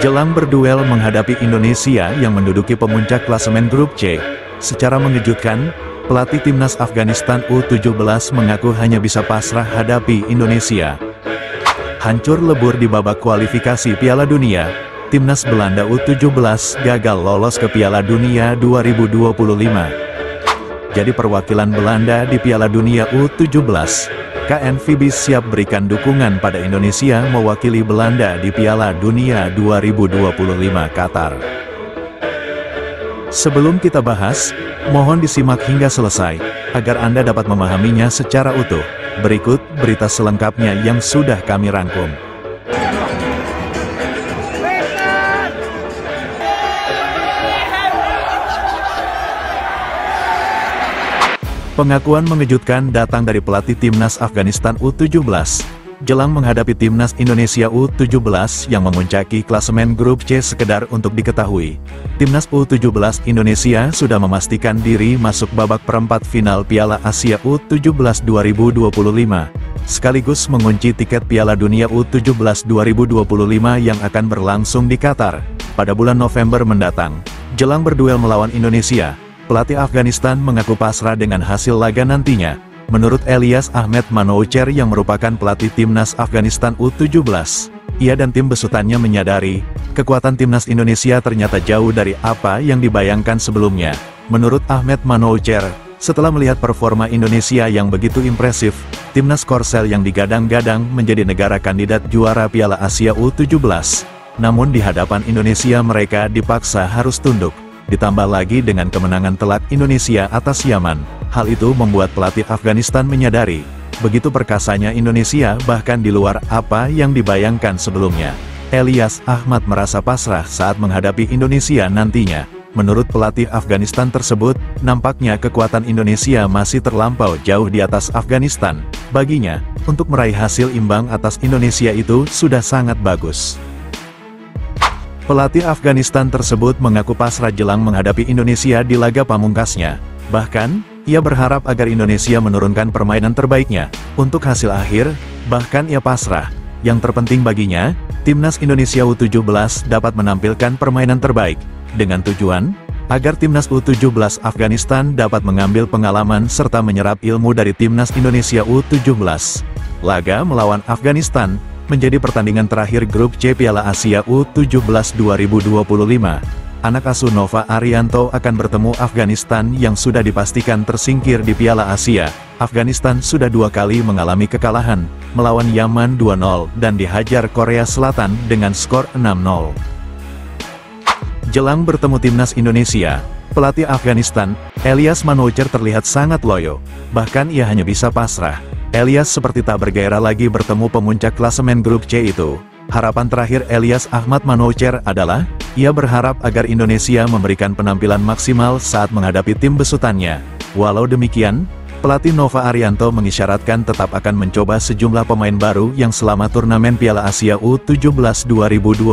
Jelang berduel menghadapi Indonesia yang menduduki pemuncak klasemen grup C, secara mengejutkan, pelatih timnas Afghanistan U17 mengaku hanya bisa pasrah hadapi Indonesia. Hancur lebur di babak kualifikasi Piala Dunia, timnas Belanda U17 gagal lolos ke Piala Dunia 2025. Jadi perwakilan Belanda di Piala Dunia U17, KN Vibis siap berikan dukungan pada Indonesia mewakili Belanda di Piala Dunia 2025 Qatar. Sebelum kita bahas, mohon disimak hingga selesai, agar Anda dapat memahaminya secara utuh. Berikut berita selengkapnya yang sudah kami rangkum. Pengakuan mengejutkan datang dari pelatih timnas Afghanistan U17, jelang menghadapi timnas Indonesia U17 yang memuncaki klasemen grup C. Sekedar untuk diketahui, timnas U17 Indonesia sudah memastikan diri masuk babak perempat final Piala Asia U17 2025, sekaligus mengunci tiket Piala Dunia U17 2025 yang akan berlangsung di Qatar pada bulan November mendatang. Jelang berduel melawan Indonesia, pelatih Afghanistan mengaku pasrah dengan hasil laga nantinya. Menurut Elias Ahmed Manoucher yang merupakan pelatih timnas Afghanistan U17, ia dan tim besutannya menyadari, kekuatan timnas Indonesia ternyata jauh dari apa yang dibayangkan sebelumnya. Menurut Ahmed Manoucher, setelah melihat performa Indonesia yang begitu impresif, timnas Korsel yang digadang-gadang menjadi negara kandidat juara Piala Asia U17, namun di hadapan Indonesia mereka dipaksa harus tunduk. Ditambah lagi dengan kemenangan telak Indonesia atas Yaman, hal itu membuat pelatih Afghanistan menyadari, begitu perkasanya Indonesia bahkan di luar apa yang dibayangkan sebelumnya. Elias Ahmad merasa pasrah saat menghadapi Indonesia nantinya. Menurut pelatih Afghanistan tersebut, nampaknya kekuatan Indonesia masih terlampau jauh di atas Afghanistan. Baginya, untuk meraih hasil imbang atas Indonesia itu sudah sangat bagus. Pelatih Afghanistan tersebut mengaku pasrah jelang menghadapi Indonesia di laga pamungkasnya. Bahkan, ia berharap agar Indonesia menurunkan permainan terbaiknya. Untuk hasil akhir, bahkan ia pasrah. Yang terpenting baginya, timnas Indonesia U17 dapat menampilkan permainan terbaik, dengan tujuan agar timnas U17 Afghanistan dapat mengambil pengalaman serta menyerap ilmu dari timnas Indonesia U17. Laga melawan Afghanistan menjadi pertandingan terakhir grup C Piala Asia U17 2025. Anak asuh Nova Arianto akan bertemu Afghanistan yang sudah dipastikan tersingkir di Piala Asia. Afghanistan sudah 2 kali mengalami kekalahan, melawan Yaman 2-0 dan dihajar Korea Selatan dengan skor 6-0. Jelang bertemu timnas Indonesia, pelatih Afghanistan, Elias Manoucher terlihat sangat loyo, bahkan ia hanya bisa pasrah. Elias seperti tak bergairah lagi bertemu pemuncak klasemen grup C itu. Harapan terakhir Elias Ahmad Manoucher adalah, ia berharap agar Indonesia memberikan penampilan maksimal saat menghadapi tim besutannya. Walau demikian, pelatih Nova Arianto mengisyaratkan tetap akan mencoba sejumlah pemain baru yang selama turnamen Piala Asia U17 2025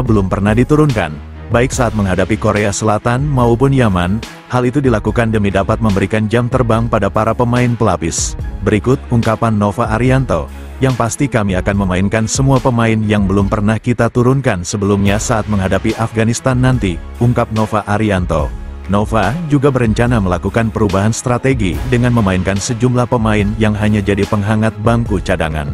belum pernah diturunkan, baik saat menghadapi Korea Selatan maupun Yaman. Hal itu dilakukan demi dapat memberikan jam terbang pada para pemain pelapis. Berikut ungkapan Nova Arianto, yang pasti kami akan memainkan semua pemain yang belum pernah kita turunkan sebelumnya saat menghadapi Afghanistan nanti, ungkap Nova Arianto. Nova juga berencana melakukan perubahan strategi dengan memainkan sejumlah pemain yang hanya jadi penghangat bangku cadangan.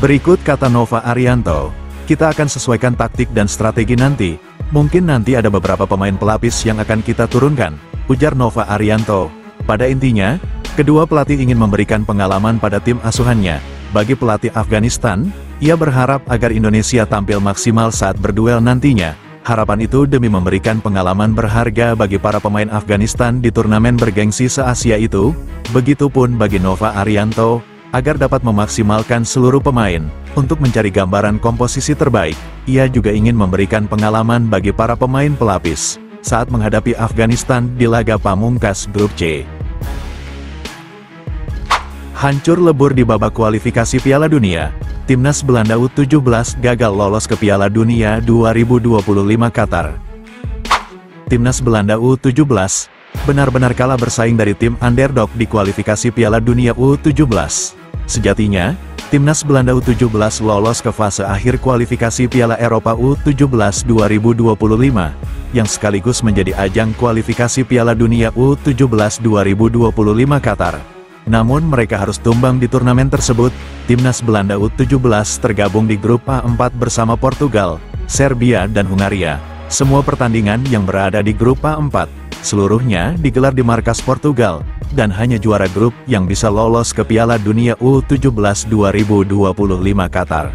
Berikut kata Nova Arianto, kita akan sesuaikan taktik dan strategi nanti. Mungkin nanti ada beberapa pemain pelapis yang akan kita turunkan, ujar Nova Arianto. Pada intinya, kedua pelatih ingin memberikan pengalaman pada tim asuhannya. Bagi pelatih Afghanistan, ia berharap agar Indonesia tampil maksimal saat berduel nantinya. Harapan itu demi memberikan pengalaman berharga bagi para pemain Afghanistan di turnamen bergengsi se-Asia itu. Begitupun bagi Nova Arianto, agar dapat memaksimalkan seluruh pemain. Untuk mencari gambaran komposisi terbaik, ia juga ingin memberikan pengalaman bagi para pemain pelapis saat menghadapi Afghanistan di laga pamungkas grup C. Hancur lebur di babak kualifikasi Piala Dunia, timnas Belanda U17 gagal lolos ke Piala Dunia 2025 Qatar. Timnas Belanda U17 benar-benar kalah bersaing dari tim underdog di kualifikasi Piala Dunia U17. Sejatinya, Timnas Belanda U17 lolos ke fase akhir kualifikasi Piala Eropa U17 2025, yang sekaligus menjadi ajang kualifikasi Piala Dunia U17 2025 Qatar. Namun mereka harus tumbang di turnamen tersebut. Timnas Belanda U17 tergabung di grup A4 bersama Portugal, Serbia dan Hungaria. Semua pertandingan yang berada di grup A4, seluruhnya digelar di markas Portugal, dan hanya juara grup yang bisa lolos ke Piala Dunia U17 2025 Qatar.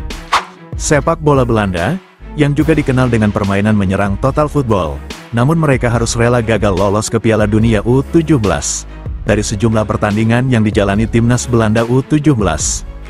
Sepak bola Belanda, yang juga dikenal dengan permainan menyerang total football, namun mereka harus rela gagal lolos ke Piala Dunia U17. Dari sejumlah pertandingan yang dijalani Timnas Belanda U17,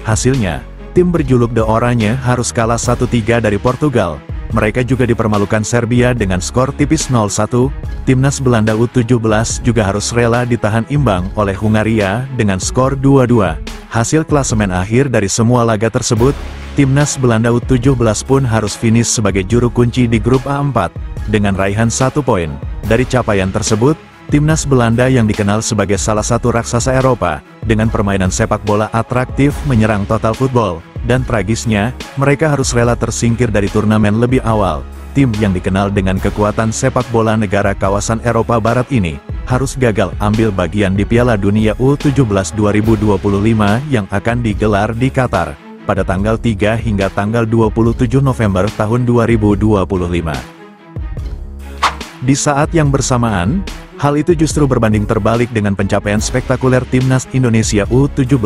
hasilnya, tim berjuluk The Oranje harus kalah 1-3 dari Portugal. Mereka juga dipermalukan Serbia dengan skor tipis 0-1, Timnas Belanda U17 juga harus rela ditahan imbang oleh Hungaria dengan skor 2-2. Hasil klasemen akhir dari semua laga tersebut, Timnas Belanda U17 pun harus finish sebagai juru kunci di grup A4, dengan raihan 1 poin. Dari capaian tersebut, Timnas Belanda yang dikenal sebagai salah satu raksasa Eropa, dengan permainan sepak bola atraktif menyerang total football, dan tragisnya, mereka harus rela tersingkir dari turnamen lebih awal. Tim yang dikenal dengan kekuatan sepak bola negara kawasan Eropa Barat ini, harus gagal ambil bagian di Piala Dunia U17 2025 yang akan digelar di Qatar, pada tanggal 3 hingga tanggal 27 November tahun 2025. Di saat yang bersamaan, hal itu justru berbanding terbalik dengan pencapaian spektakuler Timnas Indonesia U17.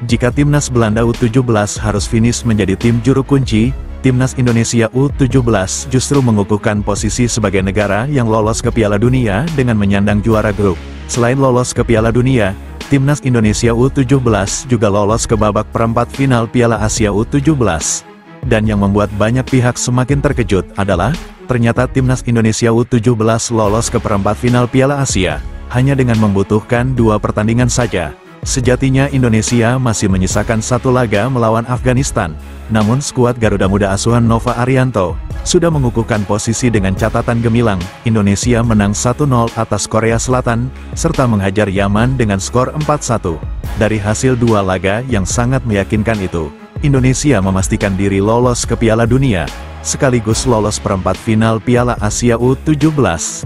Jika Timnas Belanda U17 harus finish menjadi tim juru kunci, Timnas Indonesia U17 justru mengukuhkan posisi sebagai negara yang lolos ke Piala Dunia dengan menyandang juara grup. Selain lolos ke Piala Dunia, Timnas Indonesia U17 juga lolos ke babak perempat final Piala Asia U17. Dan yang membuat banyak pihak semakin terkejut adalah, ternyata Timnas Indonesia U17 lolos ke perempat final Piala Asia, hanya dengan membutuhkan 2 pertandingan saja. Sejatinya Indonesia masih menyisakan 1 laga melawan Afghanistan, namun skuad Garuda Muda asuhan Nova Arianto sudah mengukuhkan posisi dengan catatan gemilang. Indonesia menang 1-0 atas Korea Selatan, serta menghajar Yaman dengan skor 4-1. Dari hasil 2 laga yang sangat meyakinkan itu, Indonesia memastikan diri lolos ke Piala Dunia, sekaligus lolos perempat final Piala Asia U17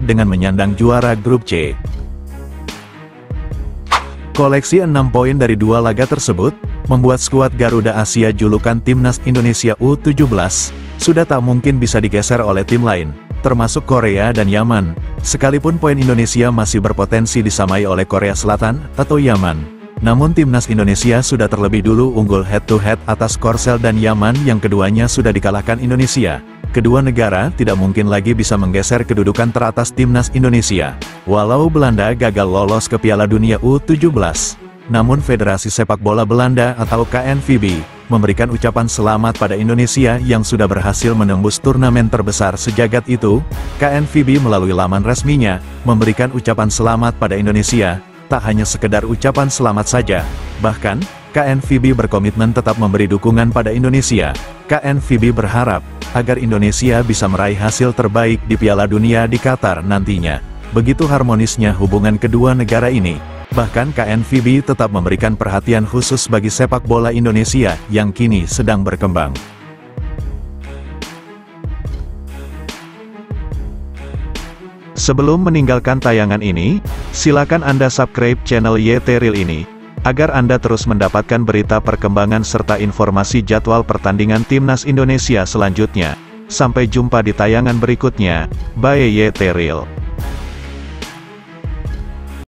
dengan menyandang juara grup C. Koleksi 6 poin dari 2 laga tersebut, membuat skuad Garuda Asia julukan Timnas Indonesia U17, sudah tak mungkin bisa digeser oleh tim lain, termasuk Korea dan Yaman, sekalipun poin Indonesia masih berpotensi disamai oleh Korea Selatan atau Yaman. Namun Timnas Indonesia sudah terlebih dulu unggul head-to-head atas Korsel dan Yaman yang keduanya sudah dikalahkan Indonesia. Kedua negara tidak mungkin lagi bisa menggeser kedudukan teratas Timnas Indonesia. Walau Belanda gagal lolos ke Piala Dunia U17, namun Federasi Sepak Bola Belanda atau KNVB, memberikan ucapan selamat pada Indonesia yang sudah berhasil menembus turnamen terbesar sejagat itu. KNVB melalui laman resminya, memberikan ucapan selamat pada Indonesia, tak hanya sekedar ucapan selamat saja, bahkan, KNVB berkomitmen tetap memberi dukungan pada Indonesia. KNVB berharap, agar Indonesia bisa meraih hasil terbaik di Piala Dunia di Qatar nantinya. Begitu harmonisnya hubungan kedua negara ini. Bahkan KNVB tetap memberikan perhatian khusus bagi sepak bola Indonesia yang kini sedang berkembang. Sebelum meninggalkan tayangan ini, silakan Anda subscribe channel YT Real ini, agar Anda terus mendapatkan berita perkembangan serta informasi jadwal pertandingan Timnas Indonesia selanjutnya. Sampai jumpa di tayangan berikutnya. Bye YT Real.